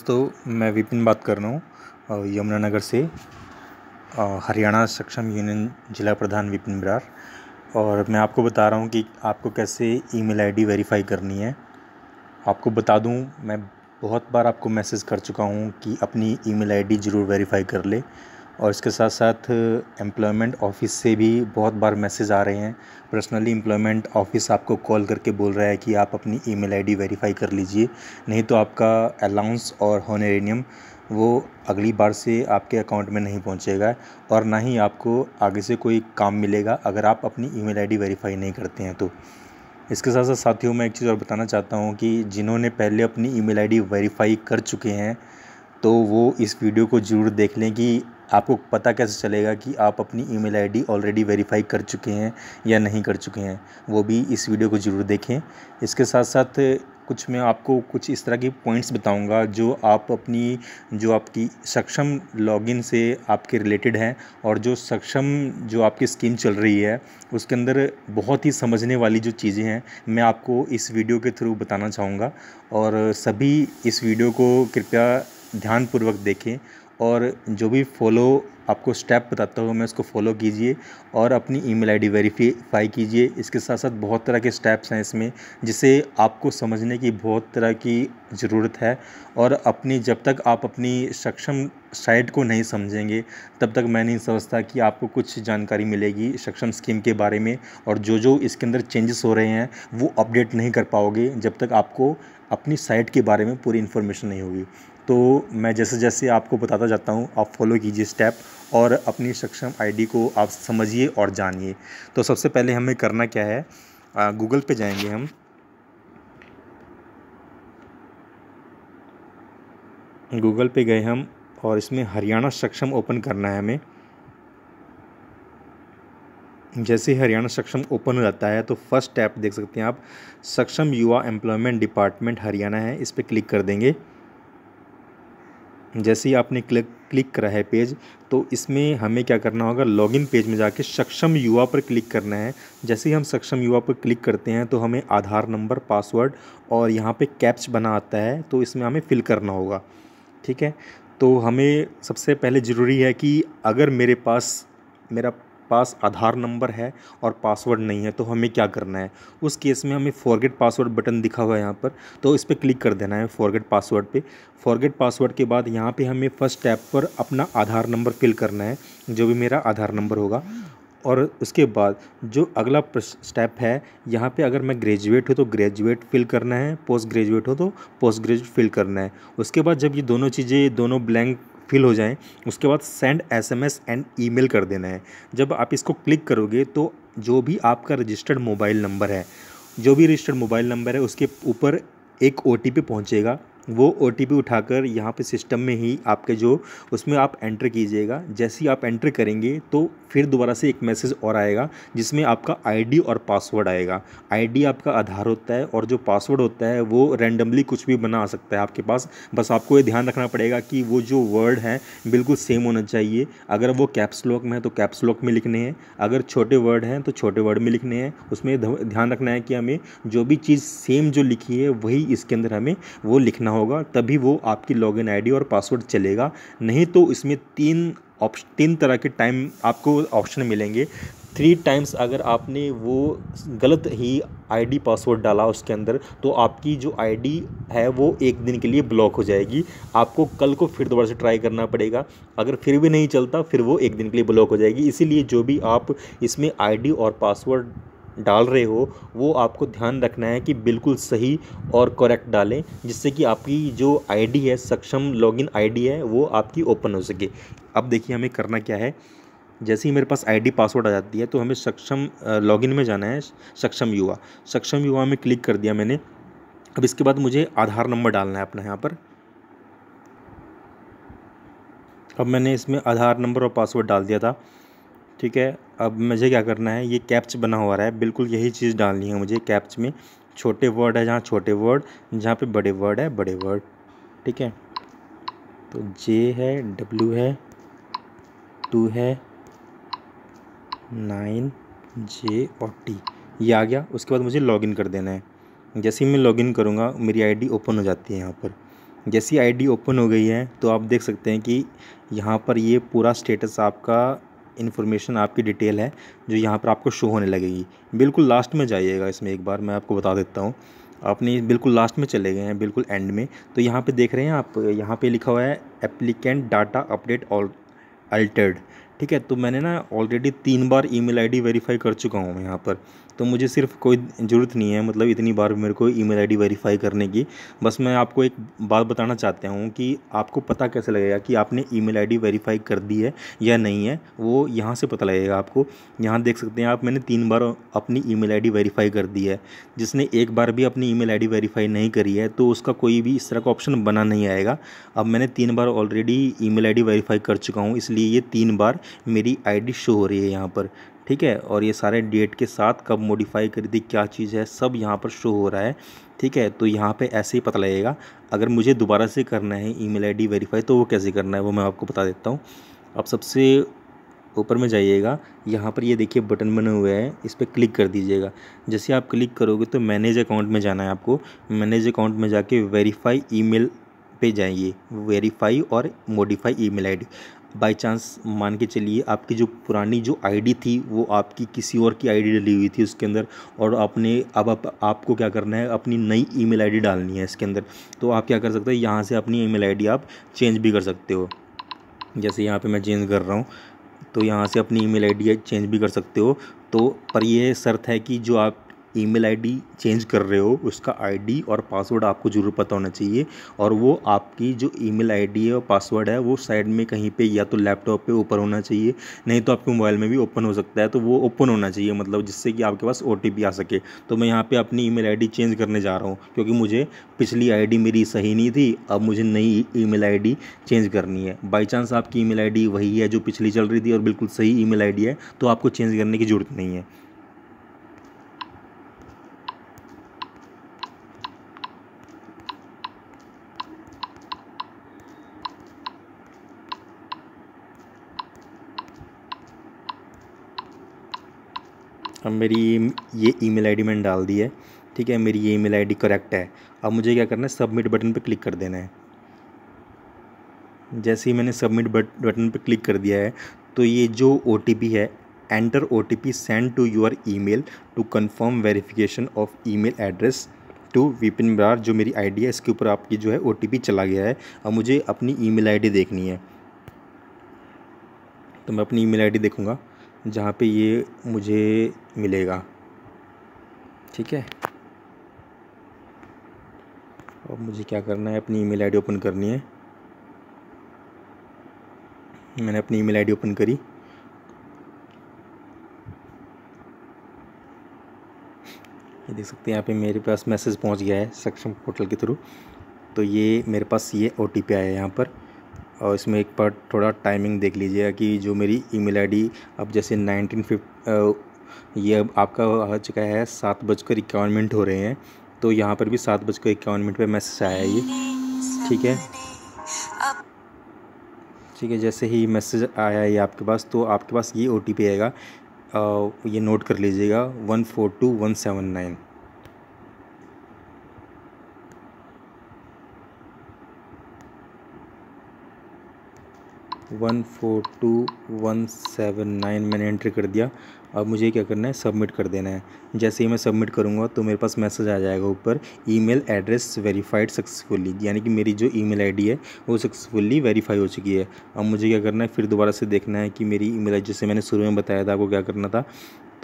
दोस्तों मैं विपिन बात कर रहा हूँ यमुनानगर से। हरियाणा सक्षम यूनियन जिला प्रधान विपिन बरार। और मैं आपको बता रहा हूँ कि आपको कैसे ईमेल आईडी वेरीफाई करनी है। आपको बता दूँ, मैं बहुत बार आपको मैसेज कर चुका हूँ कि अपनी ईमेल आईडी ज़रूर वेरीफाई कर ले। और इसके साथ साथ एम्प्लॉयमेंट ऑफिस से भी बहुत बार मैसेज आ रहे हैं। पर्सनली एम्प्लॉयमेंट ऑफिस आपको कॉल करके बोल रहा है कि आप अपनी ईमेल आईडी वेरीफाई कर लीजिए, नहीं तो आपका अलाउंस और होनरेरियम वो अगली बार से आपके अकाउंट में नहीं पहुंचेगा और ना ही आपको आगे से कोई काम मिलेगा अगर आप अपनी ईमेल आईडी वेरीफाई नहीं करते हैं तो। इसके साथ साथ साथियों, मैं एक चीज़ और बताना चाहता हूँ कि जिन्होंने पहले अपनी ईमेल आईडी वेरीफाई कर चुके हैं तो वो इस वीडियो को ज़रूर देख लें कि आपको पता कैसे चलेगा कि आप अपनी ईमेल आईडी ऑलरेडी वेरीफाई कर चुके हैं या नहीं कर चुके हैं। वो भी इस वीडियो को ज़रूर देखें। इसके साथ साथ मैं आपको कुछ इस तरह की पॉइंट्स बताऊंगा जो आपकी सक्षम लॉगिन से आपके रिलेटेड हैं और जो आपकी स्कीम चल रही है उसके अंदर बहुत ही समझने वाली जो चीज़ें हैं मैं आपको इस वीडियो के थ्रू बताना चाहूँगा। और सभी इस वीडियो को कृपया ध्यानपूर्वक देखें और जो भी आपको स्टेप बताता हूँ मैं उसको फॉलो कीजिए और अपनी ईमेल आईडी वेरीफाई कीजिए। इसके साथ साथ बहुत तरह के स्टेप्स हैं इसमें जिसे आपको समझने की बहुत तरह की ज़रूरत है। और जब तक आप अपनी सक्षम साइट को नहीं समझेंगे तब तक मैं नहीं समझता कि आपको कुछ जानकारी मिलेगी सक्षम स्कीम के बारे में। और जो इसके अंदर चेंजेस हो रहे हैं वो अपडेट नहीं कर पाओगे जब तक आपको अपनी साइट के बारे में पूरी इन्फॉर्मेशन नहीं होगी। तो मैं जैसे जैसे आपको बताता जाता हूँ आप फॉलो कीजिए स्टेप और अपनी सक्षम आईडी को आप समझिए और जानिए। तो सबसे पहले हमें करना क्या है, गूगल पे जाएंगे हम। गूगल पे गए हम और इसमें हरियाणा सक्षम ओपन करना है हमें। जैसे ही हरियाणा सक्षम ओपन हो जाता है तो फर्स्ट टैप देख सकते हैं आप, सक्षम युवा एम्प्लॉयमेंट डिपार्टमेंट हरियाणा है, इस पर क्लिक कर देंगे। जैसे ही आपने क्लिक करा है पेज तो इसमें हमें क्या करना होगा, लॉगिन पेज में जाके सक्षम युवा पर क्लिक करना है। जैसे ही हम सक्षम युवा पर क्लिक करते हैं तो हमें आधार नंबर, पासवर्ड और यहाँ पे कैप्च बना आता है तो इसमें हमें फिल करना होगा। ठीक है, तो हमें सबसे पहले ज़रूरी है कि अगर मेरा पास आधार नंबर है और पासवर्ड नहीं है तो हमें क्या करना है। उस केस में हमें फॉरगेट पासवर्ड बटन दिखा हुआ है यहाँ पर, तो इस पर क्लिक कर देना है फॉरगेट पासवर्ड पे। फॉरगेट पासवर्ड के बाद यहाँ पे हमें फर्स्ट स्टेप पर अपना आधार नंबर फिल करना है, जो भी मेरा आधार नंबर होगा। और उसके बाद जो अगला स्टेप है यहाँ पे, अगर मैं ग्रेजुएट हूँ तो ग्रेजुएट फिल करना है, पोस्ट ग्रेजुएट हो तो पोस्ट ग्रेजुएट फिल करना है। उसके बाद जब ये दोनों ब्लैंक फिल हो जाएं उसके बाद सेंड एसएमएस एंड ईमेल कर देना है। जब आप इसको क्लिक करोगे तो जो भी आपका रजिस्टर्ड मोबाइल नंबर है उसके ऊपर एक ओटीपी पहुंचेगा। वो ओटीपी उठाकर यहाँ पे सिस्टम में ही उसमें आप एंटर कीजिएगा। जैसे ही आप एंटर करेंगे तो फिर दोबारा से एक मैसेज और आएगा जिसमें आपका आईडी और पासवर्ड आएगा। आईडी आपका आधार होता है और जो पासवर्ड होता है वो रैंडमली कुछ भी बना सकता है आपके पास। बस आपको ये ध्यान रखना पड़ेगा कि वो जो वर्ड हैं बिल्कुल सेम होना चाहिए। अगर वो कैप्स लॉक में है तो कैप्स लॉक में लिखने हैं, अगर छोटे वर्ड हैं तो छोटे वर्ड में लिखने हैं। उसमें ध्यान रखना है कि हमें जो भी चीज़ सेम जो लिखी है वही इसके अंदर हमें वो लिखना होगा, तभी वो आपकी लॉगिन आईडी और पासवर्ड चलेगा। नहीं तो इसमें तीन तरह के टाइम आपको ऑप्शन मिलेंगे। 3 टाइम्स अगर आपने वो गलत ही आईडी पासवर्ड डाला उसके अंदर तो आपकी जो आईडी है वो एक दिन के लिए ब्लॉक हो जाएगी। आपको कल को फिर दोबारा से ट्राई करना पड़ेगा। अगर फिर भी नहीं चलता फिर वो एक दिन के लिए ब्लॉक हो जाएगी। इसीलिए जो भी आप इसमें आईडी और पासवर्ड डाल रहे हो वो आपको ध्यान रखना है कि बिल्कुल सही और करेक्ट डालें, जिससे कि आपकी जो आईडी है, सक्षम लॉगिन आईडी है, वो आपकी ओपन हो सके। अब देखिए हमें करना क्या है। जैसे ही मेरे पास आईडी पासवर्ड आ जाती है तो हमें सक्षम लॉगिन में जाना है, सक्षम युवा में क्लिक कर दिया मैंने। अब इसके बाद मुझे आधार नंबर डालना है अपना यहाँ पर। अब मैंने इसमें आधार नंबर और पासवर्ड डाल दिया था। ठीक है, अब मुझे क्या करना है, ये कैप्च बना हुआ है, बिल्कुल यही चीज़ डालनी है मुझे। कैप्च में छोटे वर्ड है जहाँ छोटे वर्ड, जहाँ पे बड़े वर्ड है बड़े वर्ड। ठीक है, तो जे है, डब्ल्यू है, 2 है, 9, जे और टी, ये आ गया। उसके बाद मुझे लॉगिन कर देना है। जैसे ही मैं लॉगिन करूँगा मेरी आईडी ओपन हो जाती है यहाँ पर। जैसी आईडी ओपन हो गई है तो आप देख सकते हैं कि यहाँ पर ये पूरा स्टेटस आपका इन्फॉर्मेशन आपकी डिटेल है जो यहाँ पर आपको शो होने लगेगी। बिल्कुल लास्ट में जाइएगा, इसमें एक बार मैं आपको बता देता हूँ। आपने बिल्कुल लास्ट में चले गए हैं, बिल्कुल एंड में, तो यहाँ पे देख रहे हैं आप, यहाँ पे लिखा हुआ है एप्लीकेंट डाटा अपडेट अल्टर्ड। ठीक है, तो मैंने ना ऑलरेडी 3 बार ईमेल आईडी वेरीफाई कर चुका हूँ यहाँ पर, तो मुझे सिर्फ कोई ज़रूरत नहीं है मतलब इतनी बार मेरे को ईमेल आईडी वेरीफाई करने की। बस मैं आपको एक बात बताना चाहता हूँ कि आपको पता कैसे लगेगा कि आपने ईमेल आईडी वेरीफाई कर दी है या नहीं है, वो यहाँ से पता लगेगा आपको। यहाँ देख सकते हैं आप, मैंने 3 बार अपनी ईमेल आईडी वेरीफाई कर दी है। जिसने एक बार भी अपनी ईमेल आईडी वेरीफाई नहीं करी है तो उसका कोई भी इस तरह का ऑप्शन बना नहीं आएगा। अब मैंने 3 बार ऑलरेडी ईमेल आईडी वेरीफाई कर चुका हूँ, इसलिए ये 3 बार मेरी आईडी शो हो रही है यहाँ पर। ठीक है, और ये सारे डेट के साथ कब मॉडिफाई करी थी, क्या चीज़ है, सब यहाँ पर शो हो रहा है। ठीक है, तो यहाँ पे ऐसे ही पता लगेगा। अगर मुझे दोबारा से करना है ईमेल आईडी वेरीफाई तो वो कैसे करना है वो मैं आपको बता देता हूँ। आप सबसे ऊपर में जाइएगा, यहाँ पर ये देखिए बटन बने हुए हैं, इस पर क्लिक कर दीजिएगा। जैसे आप क्लिक करोगे तो मैनेज अकाउंट में जाना है आपको। मैनेज अकाउंट में जाके वेरीफाई ईमेल पे जाइए, वेरीफाई और modify email ID. By chance मान के चलिए आपकी जो पुरानी जो आईडी थी वो आपकी किसी और की आईडी डली हुई थी उसके अंदर, और आपने अब आपको क्या करना है, अपनी नई ईमेल आईडी डालनी है इसके अंदर। तो आप क्या कर सकते हैं, यहाँ से अपनी ईमेल आईडी आप चेंज भी कर सकते हो। जैसे यहाँ पे मैं चेंज कर रहा हूँ, तो यहाँ से अपनी ईमेल आईडी चेंज भी कर सकते हो। तो पर ये शर्त है कि जो आप ईमेल आईडी चेंज कर रहे हो उसका आईडी और पासवर्ड आपको ज़रूर पता होना चाहिए, और वो आपकी जो ईमेल आईडी है और पासवर्ड है वो साइड में कहीं पे या तो लैपटॉप पे ऊपर होना चाहिए, नहीं तो आपके मोबाइल में भी ओपन हो सकता है, तो वो ओपन होना चाहिए मतलब जिससे कि आपके पास ओटीपी आ सके। तो मैं यहाँ पे अपनी ईमेल आईडी चेंज करने जा रहा हूँ क्योंकि मुझे पिछली आईडी मेरी सही नहीं थी, अब मुझे नई ईमेल आईडी चेंज करनी है। बाई चांस आपकी ईमेल आईडी वही है जो पिछली चल रही थी और बिल्कुल सही ईमेल आईडी है तो आपको चेंज करने की ज़रूरत नहीं है। अब मेरी ये ईमेल आईडी मैंने डाल दी है। ठीक है, मेरी ये ईमेल आईडी करेक्ट है। अब मुझे क्या करना है, सबमिट बटन पे क्लिक कर देना है। जैसे ही मैंने सबमिट बटन पे क्लिक कर दिया है तो ये जो ओटीपी है, enter OTP send to your email to confirm verification of email address to Vipin Brar, जो मेरी आईडी है इसके ऊपर आपकी जो है ओटीपी चला गया है। अब मुझे अपनी ईमेल आईडी देखनी है, तो मैं अपनी ईमेल आईडी देखूँगा जहाँ पे ये मुझे मिलेगा। ठीक है, अब मुझे क्या करना है, अपनी ईमेल आईडी ओपन करनी है। मैंने अपनी ईमेल आईडी ओपन करी। ये देख सकते हैं यहाँ पे मेरे पास मैसेज पहुँच गया है सक्षम पोर्टल के थ्रू। तो ये मेरे पास ये ओटीपी आया है यहाँ पर, और इसमें एक बार थोड़ा टाइमिंग देख लीजिएगा कि जो मेरी ईमेल आईडी अब जैसे 1950 ये अब आपका आ चुका है 7:51 हो रहे हैं, तो यहाँ पर भी 7:51 पे मैसेज आया है ये। ठीक है, ठीक है, जैसे ही मैसेज आया है ये आपके पास, तो आपके पास ये ओटीपी आएगा, ये नोट कर लीजिएगा 142179। 142179 मैंने एंटर कर दिया। अब मुझे क्या करना है, सबमिट कर देना है। जैसे ही मैं सबमिट करूँगा तो मेरे पास मैसेज आ जाएगा ऊपर, ईमेल एड्रेस वेरीफाइड सक्सेसफुली, यानी कि मेरी जो ईमेल आईडी है वो सक्सेसफुली वेरीफाई हो चुकी है। अब मुझे क्या करना है, फिर दोबारा से देखना है कि मेरी ईमेल आईडी, जैसे मैंने शुरू में बताया था आपको क्या करना था,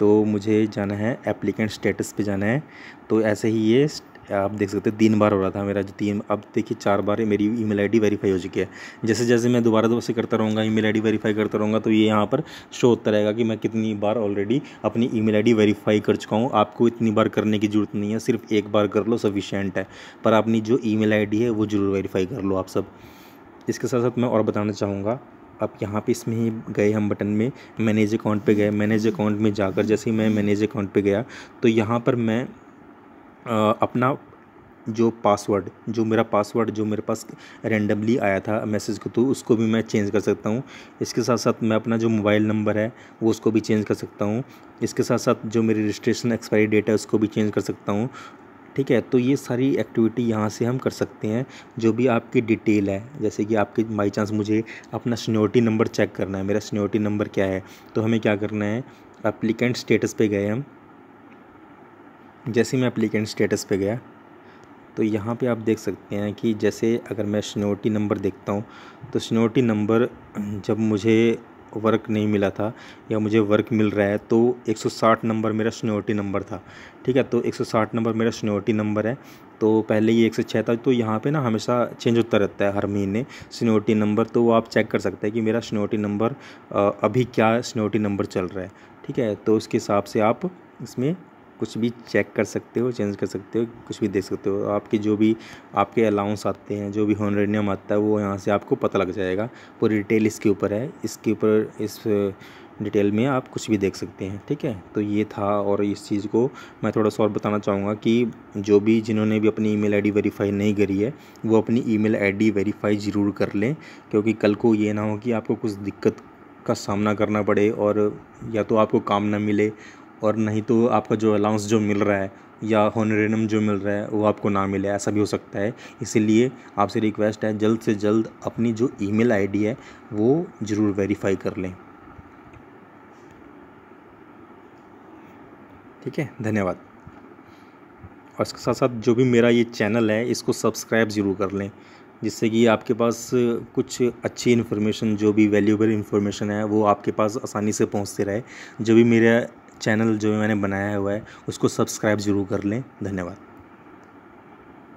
तो मुझे जाना है एप्लीकेंट स्टेटस पे जाना है। तो ऐसे ही ये आप देख सकते हैं 3 बार हो रहा था मेरा, जो 3, अब देखिए 4 बार मेरी ईमेल आईडी वेरीफाई हो चुकी है। जैसे जैसे मैं दोबारा से करता रहूँगा, ईमेल आईडी वेरीफाई करता रहूँगा, तो ये यहाँ पर शो होता रहेगा कि मैं कितनी बार ऑलरेडी अपनी ईमेल आईडी वेरीफाई कर चुका हूँ। आपको इतनी बार करने की ज़रूरत नहीं है, सिर्फ एक बार कर लो सफिशिएंट है, पर अपनी जो ईमेल आईडी है वो ज़रूर वेरीफाई कर लो आप सब। इसके साथ साथ मैं और बताना चाहूँगा, अब यहाँ पे इसमें ही गए हम बटन में, मैनेज अकाउंट पे गए। मैनेज अकाउंट में जाकर जैसे ही मैं मैनेज अकाउंट पे गया तो यहाँ पर मैं अपना जो पासवर्ड, जो मेरा पासवर्ड जो मेरे पास रैंडमली आया था मैसेज को, तो उसको भी मैं चेंज कर सकता हूँ। इसके साथ साथ मैं अपना जो मोबाइल नंबर है वो उसको भी चेंज कर सकता हूँ। इसके साथ साथ जो मेरी रजिस्ट्रेशन एक्सपायरी डेट है उसको भी चेंज कर सकता हूँ। ठीक है। तो ये सारी एक्टिविटी यहाँ से हम कर सकते हैं। जो भी आपकी डिटेल है, जैसे कि आपके बाई चांस मुझे अपना सीनियोरिटी नंबर चेक करना है, मेरा सीनियोरिटी नंबर क्या है, तो हमें क्या करना है, एप्लीकेंट स्टेटस पे गए हम। जैसे मैं एप्लीकेंट स्टेटस पे गया तो यहाँ पे आप देख सकते हैं कि जैसे अगर मैं सीनियोरिटी नंबर देखता हूँ तो सीनियोरिटी नंबर जब मुझे वर्क नहीं मिला था या मुझे वर्क मिल रहा है तो 160 नंबर मेरा सीनियोरिटी नंबर था। ठीक है, तो 160 नंबर मेरा सीनियोरिटी नंबर है। तो पहले ये 106 था। तो यहाँ पे ना हमेशा चेंज होता रहता है हर महीने सीनियोरिटी नंबर। तो वो आप चेक कर सकते हैं कि मेरा सीनियोरिटी नंबर अभी क्या सीनियोरिटी नंबर चल रहा है। ठीक है, तो उसके हिसाब से आप इसमें कुछ भी चेक कर सकते हो, चेंज कर सकते हो, कुछ भी देख सकते हो। आपके जो भी आपके अलाउंस आते हैं, जो भी होनरेरियम आता है, वो यहाँ से आपको पता लग जाएगा। पूरी डिटेल इसके ऊपर है, इसके ऊपर इस डिटेल में आप कुछ भी देख सकते हैं। ठीक है, तो ये था। और इस चीज़ को मैं थोड़ा सा और बताना चाहूँगा कि जो भी जिन्होंने भी अपनी ईमेल आईडी वेरीफाई नहीं करी है वो अपनी ईमेल आईडी वेरीफाई ज़रूर कर लें, क्योंकि कल को ये ना हो कि आपको कुछ दिक्कत का सामना करना पड़े और या तो आपको काम ना मिले और नहीं तो आपका जो अलाउंस जो मिल रहा है या होनरेरियम जो मिल रहा है वो आपको ना मिले, ऐसा भी हो सकता है। इसीलिए आपसे रिक्वेस्ट है जल्द से जल्द अपनी जो ईमेल आईडी है वो ज़रूर वेरीफाई कर लें। ठीक है, धन्यवाद। और इसके साथ साथ जो भी मेरा ये चैनल है इसको सब्सक्राइब ज़रूर कर लें, जिससे कि आपके पास कुछ अच्छी इन्फॉर्मेशन, जो भी वैल्यूएबल इन्फॉर्मेशन है वो आपके पास आसानी से पहुंचते रहे। जो भी मेरा चैनल जो मैंने बनाया हुआ है उसको सब्सक्राइब ज़रूर कर लें। धन्यवाद।